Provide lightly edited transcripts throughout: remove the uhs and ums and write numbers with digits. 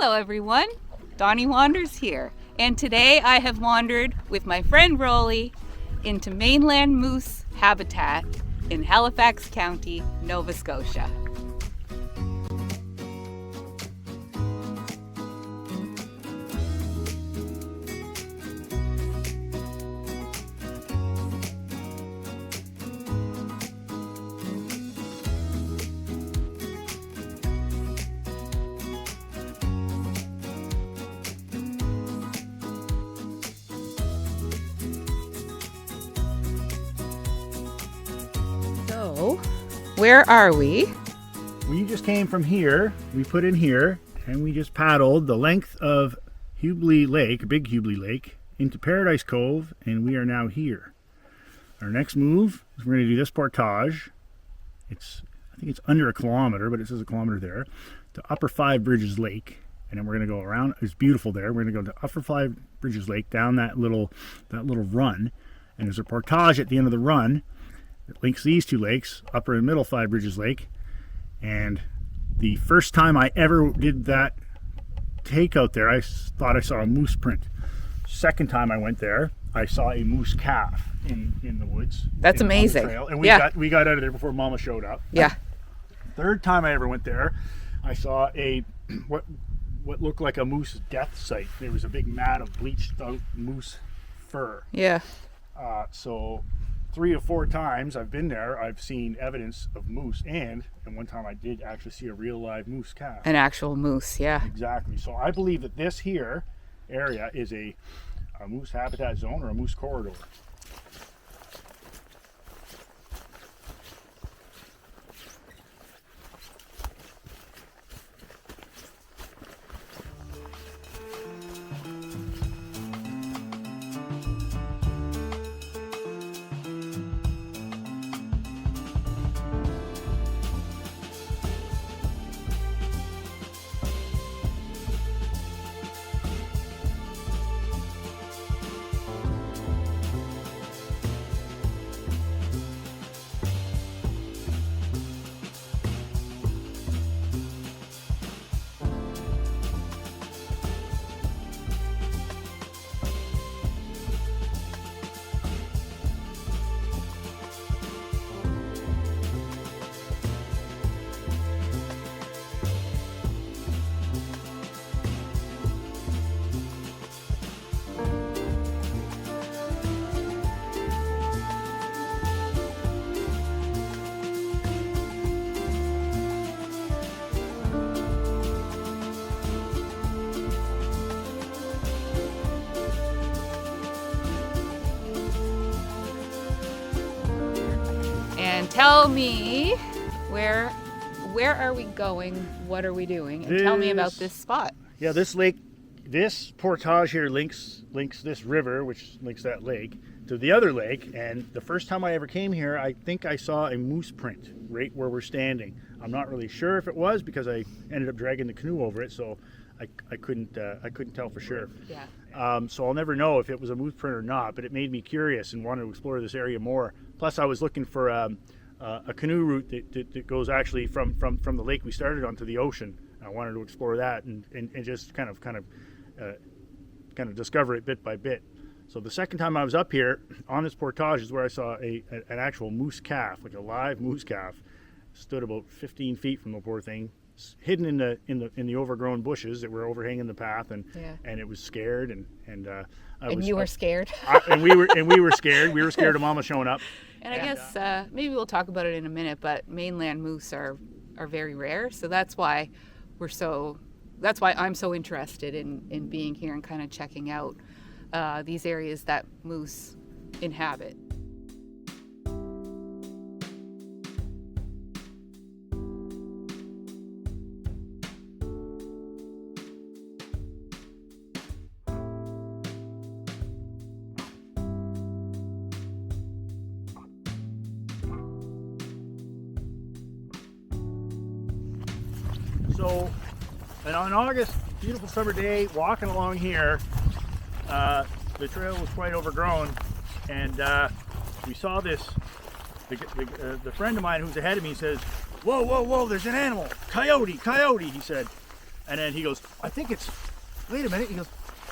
Hello everyone, Donnie Wanders here, and today I have wandered with my friend Rollie into Mainland Moose habitat in Halifax County, Nova Scotia. So, where are we? We just came from here, we put in here, and we just paddled the length of Hubli Lake, Big Hubli Lake, into Paradise Cove, and we are now here. Our next move is we're going to do this portage. I think it's under a kilometer, but it says a kilometer there, to Upper Five Bridges Lake, and then we're going to go around. It's beautiful there. We're going to go to Upper Five Bridges Lake, down that little run, and there's a portage at the end of the run that links these two lakes, Upper and Middle Five Bridges Lake. And the first time I ever did that takeout there, I thought I saw a moose print. Second time I went there, I saw a moose calf in the woods. That's amazing. Trail, and we got out of there before Mama showed up. Yeah. Third time I ever went there, I saw a what looked like a moose death site. There was a big mat of bleached out moose fur. Yeah. So 3 or 4 times I've been there, I've seen evidence of moose, and one time I did actually see a real live moose calf. An actual moose, yeah. Exactly. So I believe that this here area is a moose habitat zone or a moose corridor. And tell me, where are we going? What are we doing? And tell me about this spot. Yeah, this lake, this portage here links this river, which links that lake, to the other lake. And the first time I ever came here, I think I saw a moose print right where we're standing. I'm not really sure if it was, because I ended up dragging the canoe over it, so I couldn't tell for sure. Yeah. So I'll never know if it was a moose print or not, but it made me curious and wanted to explore this area more. Plus, I was looking for a canoe route that goes actually from the lake we started on to the ocean. I wanted to explore that and just kind of discover it bit by bit. So the second time I was up here on this portage is where I saw an actual moose calf, like a live moose calf. Stood about 15 feet from the poor thing, hidden in the overgrown bushes that were overhanging the path, and it was scared, and you were scared. and we were scared. We were scared of Mama showing up. And I guess maybe we'll talk about it in a minute, but mainland moose are very rare, so that's why I'm so interested in being here and kind of checking out these areas that moose inhabit. So, and on August, beautiful summer day, walking along here, the trail was quite overgrown, and we saw this. The friend of mine who's ahead of me says, "Whoa, whoa, whoa! There's an animal! Coyote, coyote!" He said, And then he goes, wait a minute. He goes,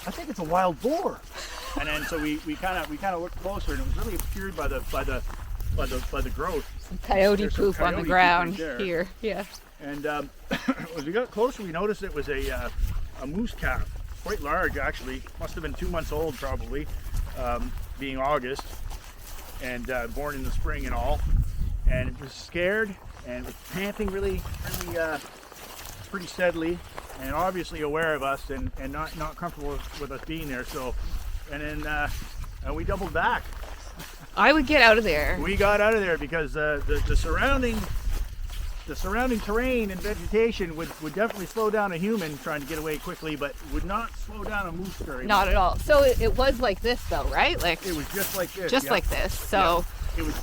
I think it's a wild boar. And then so we kind of looked closer, and it was really obscured by the growth. Some coyote There's some poop on coyote the poop ground right there. here. Yeah. And as we got closer, we noticed it was a moose calf, quite large actually. Must have been 2 months old probably, being August, and born in the spring and all. And it was scared and was panting really pretty steadily, and obviously aware of us and not comfortable with us being there. So, and then we doubled back. I would get out of there. We got out of there because the surrounding terrain and vegetation would definitely slow down a human trying to get away quickly, but would not slow down a moose very much. Not at all. So it was like this though, right? Like It was just like this. just yeah. like this. So Yeah. It was.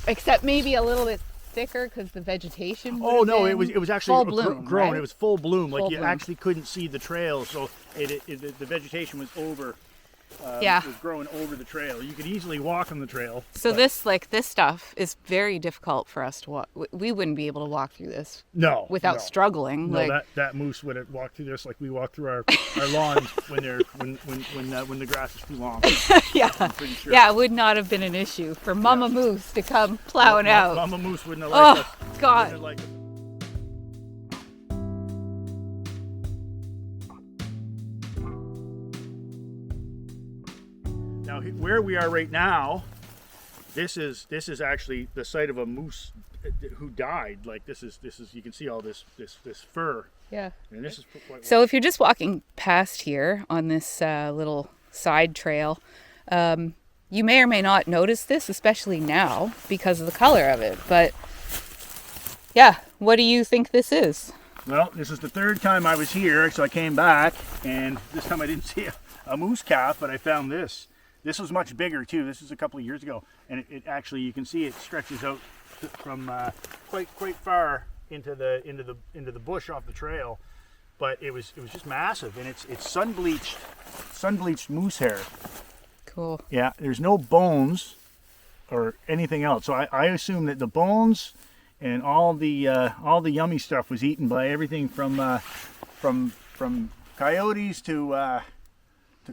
except maybe a little bit thicker because the vegetation. Oh would've no! been It was actually full bloom, grown. right? It was full bloom. Like Full you bloom. actually couldn't see the trail, so the vegetation was over. Yeah. It was growing over the trail. You could easily walk on the trail. So but this stuff is very difficult for us to walk. We wouldn't be able to walk through this no without no. struggling. No, like that moose would have walked through this like we walk through our lawns when the grass is too long. yeah, I'm pretty sure. yeah, it would not have been an issue for Mama Moose to come plowing out. Mama Moose wouldn't have liked us. Oh God. Wouldn't have liked us. Now, where we are right now, this is actually the site of a moose who died. Like this is you can see all this fur, Yeah. and this is quite. So if you're just walking past here on this little side trail, you may or may not notice this, especially now because of the color of it. But yeah, what do you think this is? Well, this is the third time I was here, so I came back, and this time I didn't see a moose calf, but I found this. This was much bigger too. This is a couple of years ago, and it actually, you can see it stretches out from quite far into the bush off the trail. But it was just massive, and it's sun bleached moose hair. Cool. Yeah, there's no bones or anything else. So I assume that the bones and all the yummy stuff was eaten by everything from coyotes to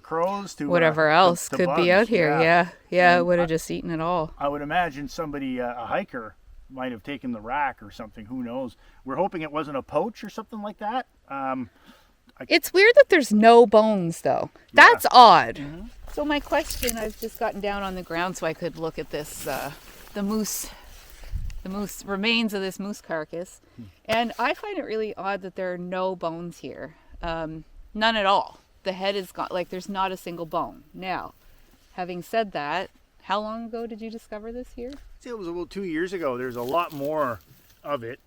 crows to Whatever else to could bugs. be out here. Yeah, it And would have just eaten it all. I would imagine somebody, a hiker, might have taken the rack or something. Who knows? We're hoping it wasn't a poach or something like that. It's weird that there's no bones though. That's odd. Mm-hmm. So my question, I've just gotten down on the ground so I could look at this, the moose remains of this moose carcass. And I find it really odd that there are no bones here. None at all. The head is gone, like there's not a single bone. Now, having said that, how long ago did you discover this here? It was about 2 years ago. There's a lot more of it.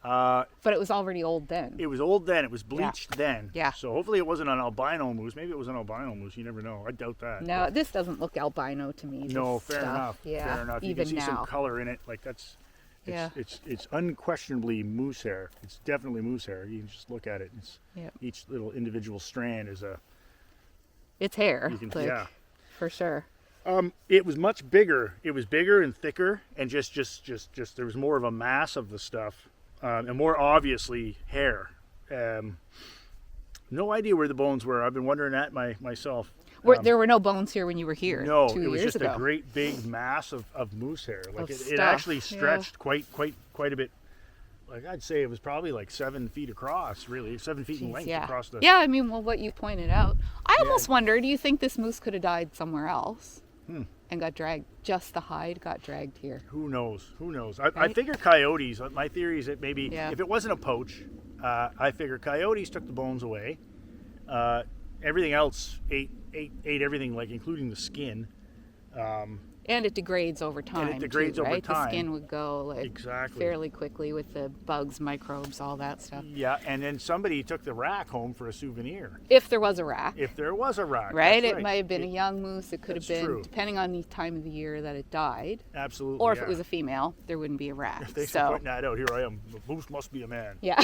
But it was already old then. It was old then. It was bleached then. Yeah. So hopefully it wasn't an albino moose. Maybe it was an albino moose. You never know. I doubt that. No, this doesn't look albino to me. No, this fair stuff. enough. Yeah, Fair enough. You even can see now. some color in it. Like that's. Yeah. It's unquestionably moose hair. It's definitely moose hair. You can just look at it. It's Yeah. each little individual strand is a. It's hair, You can, like, yeah. for sure. It was much bigger. It was bigger and thicker, and just there was more of a mass of the stuff, and more obviously hair. No idea where the bones were. I've been wondering that myself. There were no bones here when you were here. No, 2 it was years just ago. a great big mass of moose hair. Like Of it stuff, actually yeah. stretched quite a bit. Like I'd say it was probably like 7 feet across, really 7 feet in Jeez, length yeah. across the. Yeah, I mean, well, what you pointed out. I almost wonder, do you think this moose could have died somewhere else and got dragged? Just the hide got dragged here. Who knows? Who knows? I Right? figure coyotes. My theory is that maybe Yeah. if it wasn't a poach, I figure coyotes took the bones away. Everything else ate everything, like including the skin. And it degrades over time. degrades too, over right? time. The skin would go like Exactly. fairly quickly with the bugs, microbes, all that stuff. Yeah, and then somebody took the rack home for a souvenir. If there was a rack. If there was a rack, Right? that's It might have been a young moose. It could have That's been, true. depending on the time of the year that it died. Absolutely. Or if yeah. it was a female, there wouldn't be a rack. Thanks for So, pointing that out. Here I am. The moose must be a man. yeah.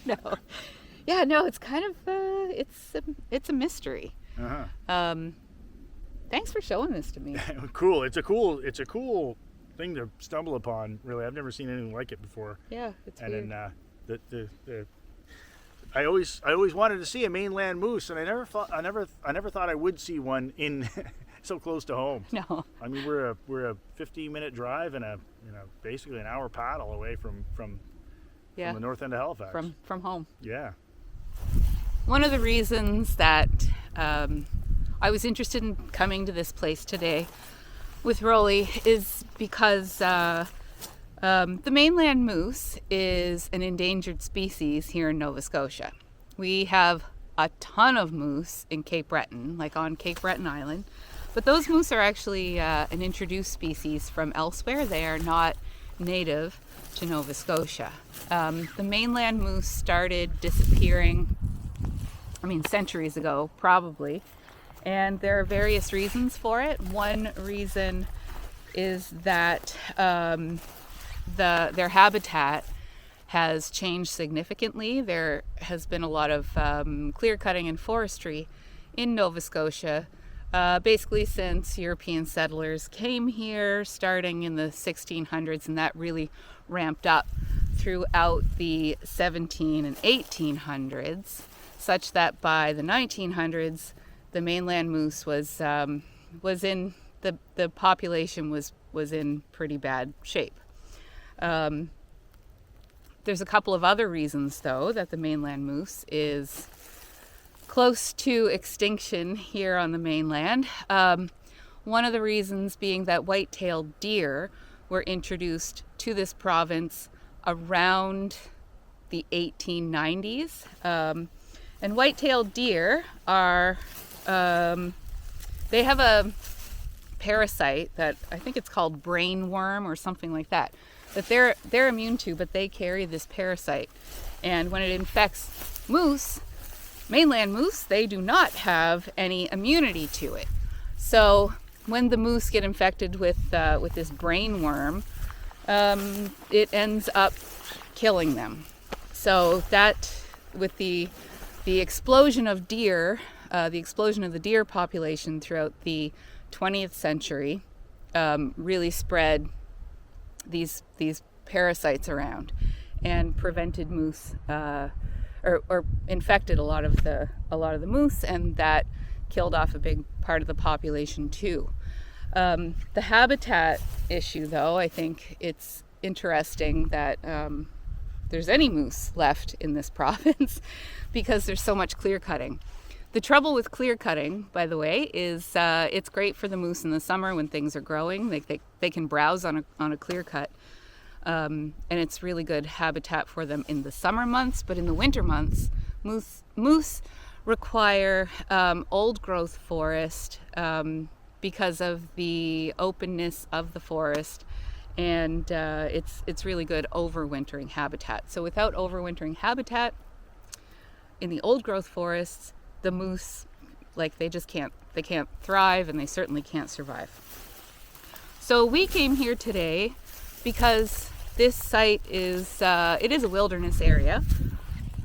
No. Yeah, no, it's kind of, it's a mystery. Uh-huh. Thanks for showing this to me. Cool. It's a cool thing to stumble upon. Really, I've never seen anything like it before. Yeah, it's And weird. then I always wanted to see a mainland moose, and I never thought I would see one in so close to home. No. I mean, we're a 15-minute drive and basically an hour paddle away from the north end of Halifax. From home. Yeah. One of the reasons that I was interested in coming to this place today with Rollie is because the mainland moose is an endangered species here in Nova Scotia. We have a ton of moose in Cape Breton, like on Cape Breton Island, but those moose are actually an introduced species from elsewhere. They are not native to Nova Scotia. The mainland moose started disappearing, centuries ago, probably. And there are various reasons for it. One reason is that their habitat has changed significantly. There has been a lot of clear cutting and forestry in Nova Scotia, basically since European settlers came here starting in the 1600s, and that really ramped up throughout the 17 and 1800s, such that by the 1900s, the mainland moose was in the population was in pretty bad shape. There's a couple of other reasons, though, that the mainland moose is close to extinction here on the mainland. One of the reasons being that white-tailed deer were introduced to this province around the 1890s. And white-tailed deer are, they have a parasite that I think it's called brain worm or something like that they're immune to, but they carry this parasite. And when it infects moose, mainland moose, they do not have any immunity to it. So when the moose get infected with this brain worm, it ends up killing them. So that, with the explosion of deer, the explosion of the deer population throughout the 20th century, really spread these parasites around and prevented moose, or infected a lot of the moose, and that killed off a big part of the population too. The habitat issue, though, I think it's interesting that there's any moose left in this province because there's so much clear cutting. The trouble with clear cutting, by the way, is it's great for the moose in the summer when things are growing. They can browse on a clear cut, and it's really good habitat for them in the summer months. But in the winter months, moose require old growth forest because of the openness of the forest, and it's really good overwintering habitat. So without overwintering habitat in the old growth forests, the moose, they can't thrive, and they certainly can't survive. So we came here today because this site is it is a wilderness area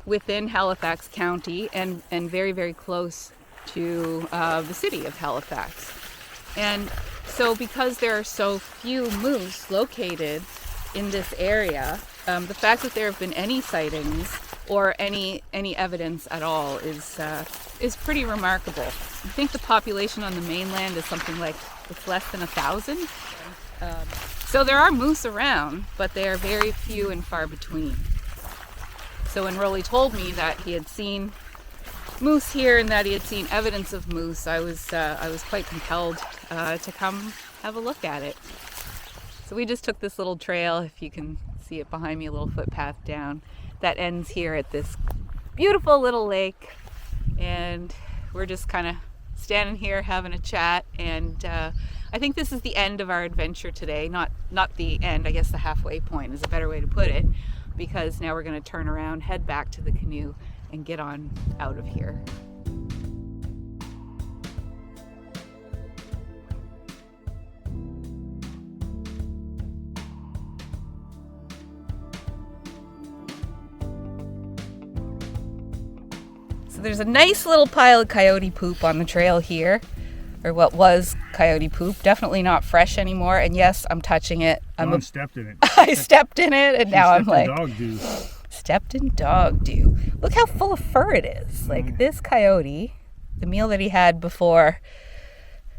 within Halifax County and very, very close to the city of Halifax. And so because there are so few moose located in this area, the fact that there have been any sightings or any evidence at all is pretty remarkable. I think the population on the mainland is something like it's less than 1,000. So there are moose around, but they are very few and far between. So when Rollie told me that he had seen moose here and that he had seen evidence of moose, I was quite compelled to come have a look at it. So we just took this little trail, if you can see it behind me, a little footpath down that ends here at this beautiful little lake, and we're just kind of standing here having a chat. And I think this is the end of our adventure today. Not the end, I guess the halfway point is a better way to put it, because now we're going to turn around, head back to the canoe, and get on out of here. So there's a nice little pile of coyote poop on the trail here, or what was coyote poop. Definitely not fresh anymore. And yes, I'm touching it. Dawn stepped in it. I stepped in it, and now I'm like dog do. stepped in dog dew. Look how full of fur it is. Like this coyote, the meal that he had before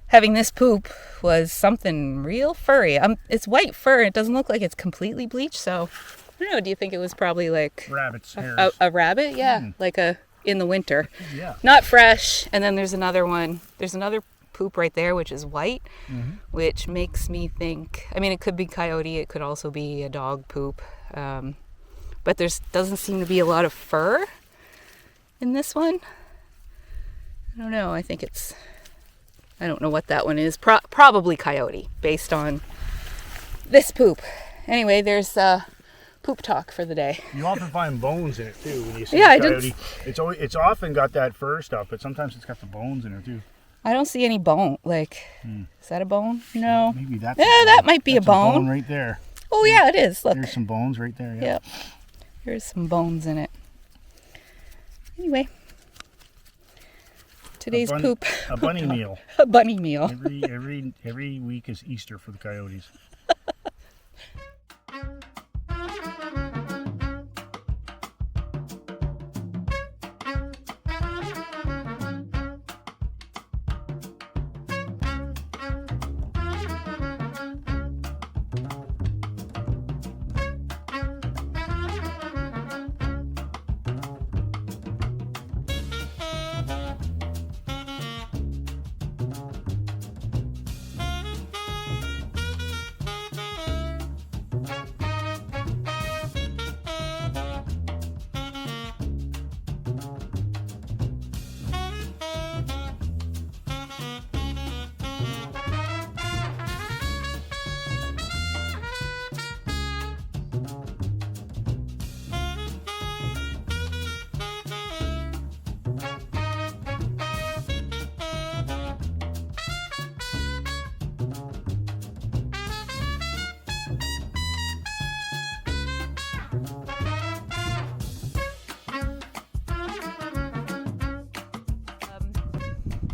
having this poop was something real furry. It's white fur. It doesn't look like it's completely bleached. So I don't know. Do you think it was probably like Rabbit's hairs. a rabbit? Yeah, like in the winter. Yeah. Not fresh. And then there's another one. There's another poop right there, which is white, which makes me think, I mean, it could be coyote. It could also be a dog poop. But doesn't seem to be a lot of fur in this one. I don't know. I don't know what that one is. Probably coyote, based on this poop. Anyway, there's poop talk for the day. You often find bones in it too when you see coyote. It's often got that fur stuff, but sometimes it's got the bones in it too. I don't see any bone. Like, is that a bone? No. Maybe that's. Yeah, that might be a bone. Right there. Oh yeah, it is. Look. There's some bones right there. Yeah. Yep. There's some bones in it. Anyway, today's poop. A bunny meal. A bunny meal. Every week is Easter for the coyotes.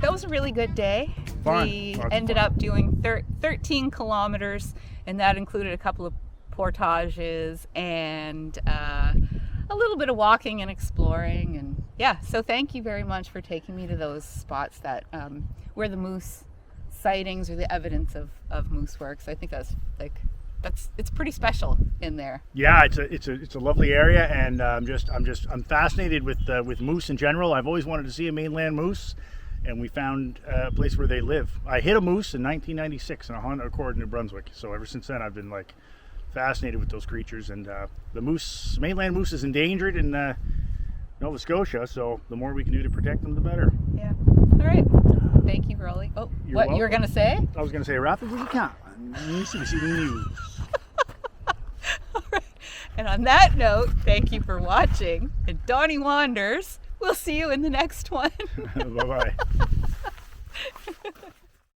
That was a really good day. Fun. We Lots of ended fun. up doing 13 kilometers, and that included a couple of portages and a little bit of walking and exploring. And yeah, so thank you very much for taking me to those spots that where the moose sightings or the evidence of moose works. I think it's pretty special in there. Yeah, it's a lovely area, and I'm fascinated with moose in general. I've always wanted to see a mainland moose, and we found a place where they live. I hit a moose in 1996 in a Honda Accord in New Brunswick. So ever since then, I've been like fascinated with those creatures. And the mainland moose is endangered in Nova Scotia. So the more we can do to protect them, the better. Yeah. All right. Thank you, Rollie. Oh, You're what welcome. you were gonna say? I was going to say, Raffy Boudjikanian. See the news. All right. And on that note, thank you for watching. And Donnie Wanders. We'll see you in the next one. Bye-bye.